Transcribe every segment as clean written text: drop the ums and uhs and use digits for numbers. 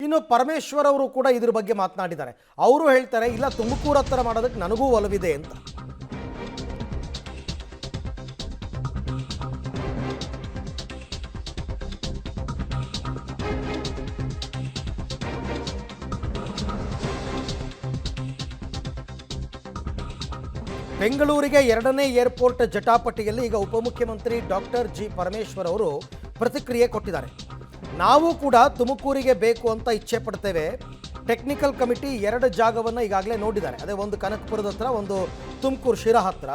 ಇನ್ನು ಪರಮೇಶ್ವರ್ ಅವರು ಕೂಡ ಇದ್ರ ಬಗ್ಗೆ ಮಾತನಾಡಿದ್ದಾರೆ. ಅವರು ಹೇಳ್ತಾರೆ, ಇಲ್ಲ ತುಮಕೂರು ಹತ್ರ ಮಾಡೋದಕ್ಕೆ ನನಗೂ ಒಲವಿದೆ ಅಂತ. ಬೆಂಗಳೂರಿಗೆ ಎರಡನೇ ಏರ್ಪೋರ್ಟ್ ಜಟಾಪಟಿಯಲ್ಲಿ ಈಗ ಉಪಮುಖ್ಯಮಂತ್ರಿ ಡಾಕ್ಟರ್ ಜಿ ಪರಮೇಶ್ವರ್ ಅವರು ಪ್ರತಿಕ್ರಿಯೆ ಕೊಟ್ಟಿದ್ದಾರೆ. ನಾವು ಕೂಡ ತುಮಕೂರಿಗೆ ಬೇಕು ಅಂತ ಇಚ್ಛೆ ಪಡ್ತೇವೆ. ಟೆಕ್ನಿಕಲ್ ಕಮಿಟಿ ಎರಡು ಜಾಗವನ್ನು ಈಗಾಗಲೇ ನೋಡಿದ್ದಾರೆ. ಅದೇ ಒಂದು ಕನಕಪುರದ ಹತ್ರ, ಒಂದು ತುಮಕೂರು ಶಿರಾ ಹತ್ರ.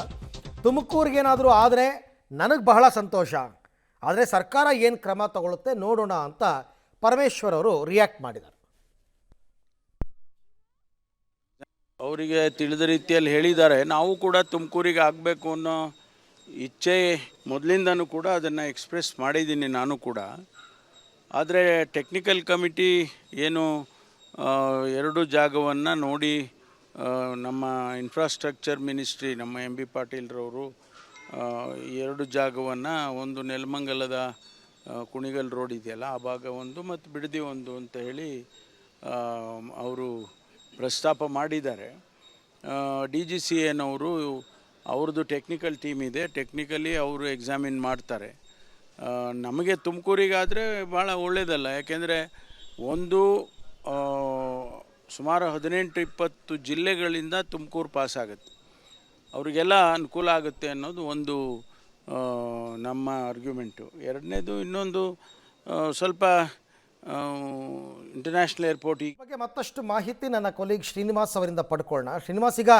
ತುಮಕೂರಿಗೇನಾದರೂ ಆದರೆ ನನಗೆ ಬಹಳ ಸಂತೋಷ, ಆದರೆ ಸರ್ಕಾರ ಏನು ಕ್ರಮ ತಗೊಳುತ್ತೆ ನೋಡೋಣ ಅಂತ ಪರಮೇಶ್ವರ್ ಅವರು ರಿಯಾಕ್ಟ್ ಮಾಡಿದ್ದಾರೆ. ಅವರಿಗೆ ತಿಳಿದ ರೀತಿಯಲ್ಲಿ ಹೇಳಿದ್ದಾರೆ. ನಾವು ಕೂಡ ತುಮಕೂರಿಗೆ ಆಗಬೇಕು ಅನ್ನೋ ಇಚ್ಛೆ ಮೊದಲಿಂದನೂ ಕೂಡ ಅದನ್ನು ಎಕ್ಸ್ಪ್ರೆಸ್ ಮಾಡಿದ್ದೀನಿ ನಾನು ಕೂಡ. ಆದರೆ ಟೆಕ್ನಿಕಲ್ ಕಮಿಟಿ ಏನು ಎರಡು ಜಾಗವನ್ನು ನೋಡಿ, ನಮ್ಮ ಇನ್ಫ್ರಾಸ್ಟ್ರಕ್ಚರ್ ಮಿನಿಸ್ಟ್ರಿ ನಮ್ಮ ಎಂ ಬಿ ಪಾಟೀಲ್ರವರು ಎರಡು ಜಾಗವನ್ನು, ಒಂದು ನೆಲಮಂಗಲದ ಕುಣಿಗಲ್ ರೋಡ್ ಇದೆಯಲ್ಲ ಆ ಭಾಗ ಒಂದು ಮತ್ತು ಬಿಡದಿ ಒಂದು ಅಂತ ಹೇಳಿ ಅವರು ಪ್ರಸ್ತಾಪ ಮಾಡಿದ್ದಾರೆ. ಡಿ ಜಿ ಸಿ ಏನವರು ಅವ್ರದ್ದು ಟೆಕ್ನಿಕಲ್ ಟೀಮ್ ಇದೆ, ಟೆಕ್ನಿಕಲಿ ಅವರು ಎಕ್ಸಾಮಿನ್ ಮಾಡ್ತಾರೆ. ನಮಗೆ ತುಮಕೂರಿಗಾದರೆ ಭಾಳ ಒಳ್ಳೆಯದಲ್ಲ, ಯಾಕೆಂದರೆ ಒಂದು ಸುಮಾರು 18-20 ಜಿಲ್ಲೆಗಳಿಂದ ತುಮಕೂರು ಪಾಸ್ ಆಗುತ್ತೆ, ಅವರಿಗೆಲ್ಲ ಅನುಕೂಲ ಆಗುತ್ತೆ ಅನ್ನೋದು ಒಂದು ನಮ್ಮ ಆರ್ಗ್ಯುಮೆಂಟು. ಎರಡನೇದು ಇನ್ನೊಂದು ಸ್ವಲ್ಪ ಇಂಟರ್ನ್ಯಾಷನಲ್ ಏರ್ಪೋರ್ಟ್ ಈ ಬಗ್ಗೆ ಮತ್ತಷ್ಟು ಮಾಹಿತಿ ನನ್ನ ಕೊಲೀಗ್ ಶ್ರೀನಿವಾಸ್ ಅವರಿಂದ ಪಡ್ಕೊಳ್ಳೋಣ. ಶ್ರೀನಿವಾಸ್, ಈಗ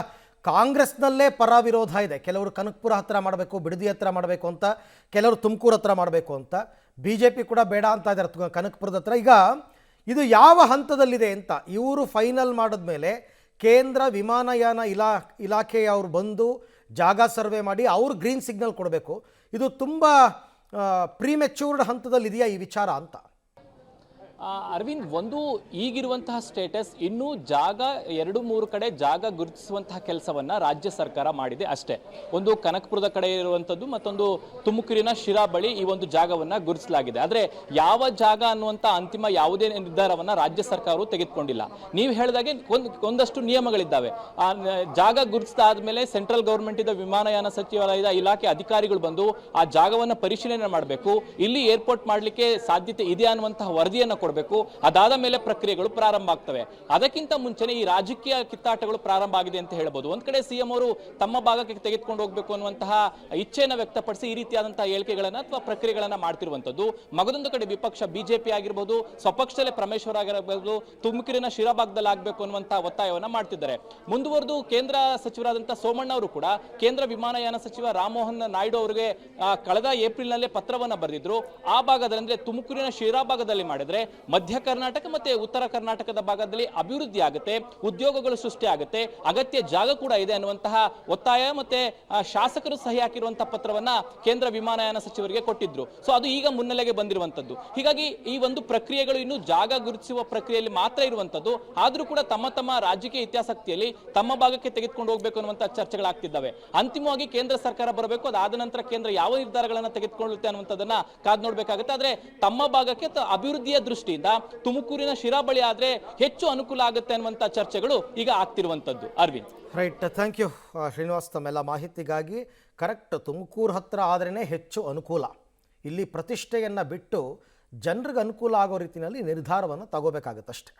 ಕಾಂಗ್ರೆಸ್ನಲ್ಲೇ ಪರ ವಿರೋಧ ಇದೆ. ಕೆಲವರು ಕನಕಪುರ ಹತ್ರ ಮಾಡಬೇಕು, ಬಿಡದಿ ಹತ್ರ ಮಾಡಬೇಕು ಅಂತ, ಕೆಲವರು ತುಮಕೂರು ಹತ್ರ ಮಾಡಬೇಕು ಅಂತ, BJP ಕೂಡ ಬೇಡ ಅಂತ ಇದ್ದಾರೆ ಕನಕಪುರದ ಹತ್ರ. ಈಗ ಇದು ಯಾವ ಹಂತದಲ್ಲಿದೆ ಅಂತ ಇವರು ಫೈನಲ್ ಮಾಡಿದ್ಮೇಲೆ ಕೇಂದ್ರ ವಿಮಾನಯಾನ ಇಲಾಖೆಯವರು ಬಂದು ಜಾಗ ಸರ್ವೆ ಮಾಡಿ ಅವರು ಗ್ರೀನ್ ಸಿಗ್ನಲ್ ಕೊಡಬೇಕು. ಇದು ತುಂಬ ಪ್ರೀಮೆಚ್ಯೂರ್ಡ್ ಹಂತದಲ್ಲಿದೆಯಾ ಈ ವಿಚಾರ ಅಂತ? ಅರವಿಂದ್, ಒಂದು ಈಗಿರುವಂತಹ ಸ್ಟೇಟಸ್, ಇನ್ನೂ ಜಾಗ 2-3 ಕಡೆ ಜಾಗ ಗುರುತಿಸುವಂತಹ ಕೆಲಸವನ್ನ ರಾಜ್ಯ ಸರ್ಕಾರ ಮಾಡಿದೆ ಅಷ್ಟೇ. ಒಂದು ಕನಕಪುರದ ಕಡೆ ಇರುವಂಥದ್ದು, ಮತ್ತೊಂದು ತುಮಕೂರಿನ ಶಿರಾ ಬಳಿ ಈ ಒಂದು ಜಾಗವನ್ನ ಗುರುತಿಸಲಾಗಿದೆ. ಆದರೆ ಯಾವ ಜಾಗ ಅನ್ನುವಂಥ ಅಂತಿಮ ಯಾವುದೇ ನಿರ್ಧಾರವನ್ನ ರಾಜ್ಯ ಸರ್ಕಾರವು ತೆಗೆದುಕೊಂಡಿಲ್ಲ. ನೀವು ಹೇಳಿದಾಗೆ ಒಂದಷ್ಟು ನಿಯಮಗಳಿದ್ದಾವೆ. ಆ ಜಾಗ ಗುರುತಿಸಿದಾದ್ಮೇಲೆ ಸೆಂಟ್ರಲ್ ಗೌರ್ಮೆಂಟ್ ಇದ್ದ ವಿಮಾನಯಾನ ಸಚಿವಾಲಯದ ಇಲಾಖೆ ಅಧಿಕಾರಿಗಳು ಬಂದು ಆ ಜಾಗವನ್ನು ಪರಿಶೀಲನೆ ಮಾಡಬೇಕು. ಇಲ್ಲಿ ಏರ್ಪೋರ್ಟ್ ಮಾಡಲಿಕ್ಕೆ ಸಾಧ್ಯತೆ ಇದೆ ಅನ್ನುವಂತಹ ವರದಿಯನ್ನು ಕೊಡಬೇಕು. ಅದಾದ ಮೇಲೆ ಪ್ರಕ್ರಿಯೆಗಳು ಪ್ರಾರಂಭ ಆಗ್ತವೆ. ಅದಕ್ಕಿಂತ ಮುಂಚೆನೆ ಈ ರಾಜಕೀಯ ಕಿತ್ತಾಟಗಳು ಪ್ರಾರಂಭ ಆಗಿದೆ ಅಂತ ಹೇಳಬಹುದು. ಒಂದ್ ಕಡೆ ಸಿಎಂ ಅವರು ತಮ್ಮ ಭಾಗಕ್ಕೆ ತೆಗೆದುಕೊಂಡು ಹೋಗಬೇಕು ಅನ್ನುವಂತಹ ಇಚ್ಛೆಯನ್ನು ವ್ಯಕ್ತಪಡಿಸಿ ಈ ರೀತಿಯಾದಂತಹ ಹೇಳಿಕೆಗಳನ್ನ ಅಥವಾ ಪ್ರಕ್ರಿಯೆಗಳನ್ನ ಮಾಡ್ತಿರುವಂತದ್ದು. ಮಗದೊಂದು ಕಡೆ ವಿಪಕ್ಷ BJP ಆಗಿರಬಹುದು, ಸ್ವಪಕ್ಷದಲ್ಲೇ ಪರಮೇಶ್ವರ್ ಆಗಿರಬಹುದು, ತುಮಕೂರಿನ ಶಿರಾ ಭಾಗದಲ್ಲಿ ಆಗಬೇಕು ಅನ್ನುವಂತಹ ಒತ್ತಾಯವನ್ನ ಮಾಡ್ತಿದ್ದಾರೆ. ಮುಂದುವರೆದು ಕೇಂದ್ರ ಸಚಿವರಾದಂತಹ ಸೋಮಣ್ಣ ಅವರು ಕೂಡ ಕೇಂದ್ರ ವಿಮಾನಯಾನ ಸಚಿವ ರಾಮಮೋಹನ್ ನಾಯ್ಡು ಅವರಿಗೆ ಕಳೆದ ಏಪ್ರಿಲ್ನಲ್ಲೇ ಪತ್ರವನ್ನ ಬರೆದಿದ್ರು. ಆ ಭಾಗದಲ್ಲಿ ಅಂದ್ರೆ ತುಮಕೂರಿನ ಶಿರಾ ಭಾಗದಲ್ಲಿ ಮಾಡಿದ್ರೆ ಮಧ್ಯ ಕರ್ನಾಟಕ ಮತ್ತೆ ಉತ್ತರ ಕರ್ನಾಟಕದ ಭಾಗದಲ್ಲಿ ಅಭಿವೃದ್ಧಿ ಆಗುತ್ತೆ, ಉದ್ಯೋಗಗಳು ಸೃಷ್ಟಿ ಆಗುತ್ತೆ, ಅಗತ್ಯ ಜಾಗ ಕೂಡ ಇದೆ ಅನ್ನುವಂತಹ ಒತ್ತಾಯ ಮತ್ತೆ ಶಾಸಕರು ಸಹಿ ಹಾಕಿರುವಂತಹ ಪತ್ರವನ್ನ ಕೇಂದ್ರ ವಿಮಾನಯಾನ ಸಚಿವರಿಗೆ ಕೊಟ್ಟಿದ್ರು. ಸೊ ಅದು ಈಗ ಮುನ್ನೆಲೆಗೆ ಬಂದಿರುವಂತದ್ದು. ಹೀಗಾಗಿ ಈ ಒಂದು ಪ್ರಕ್ರಿಯೆಗಳು ಇನ್ನು ಜಾಗ ಗುರುತಿಸುವ ಪ್ರಕ್ರಿಯೆಯಲ್ಲಿ ಮಾತ್ರ ಇರುವಂತದ್ದು. ಆದ್ರೂ ಕೂಡ ತಮ್ಮ ರಾಜಕೀಯ ಹಿತಾಸಕ್ತಿಯಲ್ಲಿ ತಮ್ಮ ಭಾಗಕ್ಕೆ ತೆಗೆದುಕೊಂಡು ಹೋಗಬೇಕು ಅನ್ನುವಂತಹ ಚರ್ಚೆಗಳಾಗ್ತಿದ್ದಾವೆ. ಅಂತಿಮವಾಗಿ ಕೇಂದ್ರ ಸರ್ಕಾರ ಬರಬೇಕು, ಅದಾದ ನಂತರ ಕೇಂದ್ರ ಯಾವ ನಿರ್ಧಾರಗಳನ್ನ ತೆಗೆದುಕೊಳ್ಳುತ್ತೆ ಅನ್ನುವಂಥದ್ದನ್ನ ಕಾದ್ ನೋಡ್ಬೇಕಾಗುತ್ತೆ. ಆದ್ರೆ ತಮ್ಮ ಭಾಗಕ್ಕೆ ಅಭಿವೃದ್ಧಿಯ ದೃಷ್ಟಿಯಿಂದ ತುಮಕೂರಿನ ಶಿರಾ ಬಳಿ ಆದ್ರೆ ಹೆಚ್ಚು ಅನುಕೂಲ ಆಗುತ್ತೆ ಅನ್ನುವಂತ ಚರ್ಚೆಗಳು ಈಗ ಆಗ್ತಿರುವಂತದ್ದು. Arvind, right, thank you Srinivas ತಮ್ಮೆಲ್ಲ ಮಾಹಿತಿಗಾಗಿ. ಕರೆಕ್ಟ್, ತುಮಕೂರು ಹತ್ರ ಆದ್ರೇ ಹೆಚ್ಚು ಅನುಕೂಲ. ಇಲ್ಲಿ ಪ್ರತಿಷ್ಠೆಯನ್ನು ಬಿಟ್ಟು ಜನರಿಗೆ ಅನುಕೂಲ ಆಗೋ ರೀತಿಯಲ್ಲಿ ನಿರ್ಧಾರವನ್ನು ತಗೋಬೇಕಾಗತ್ತಷ್ಟೆ.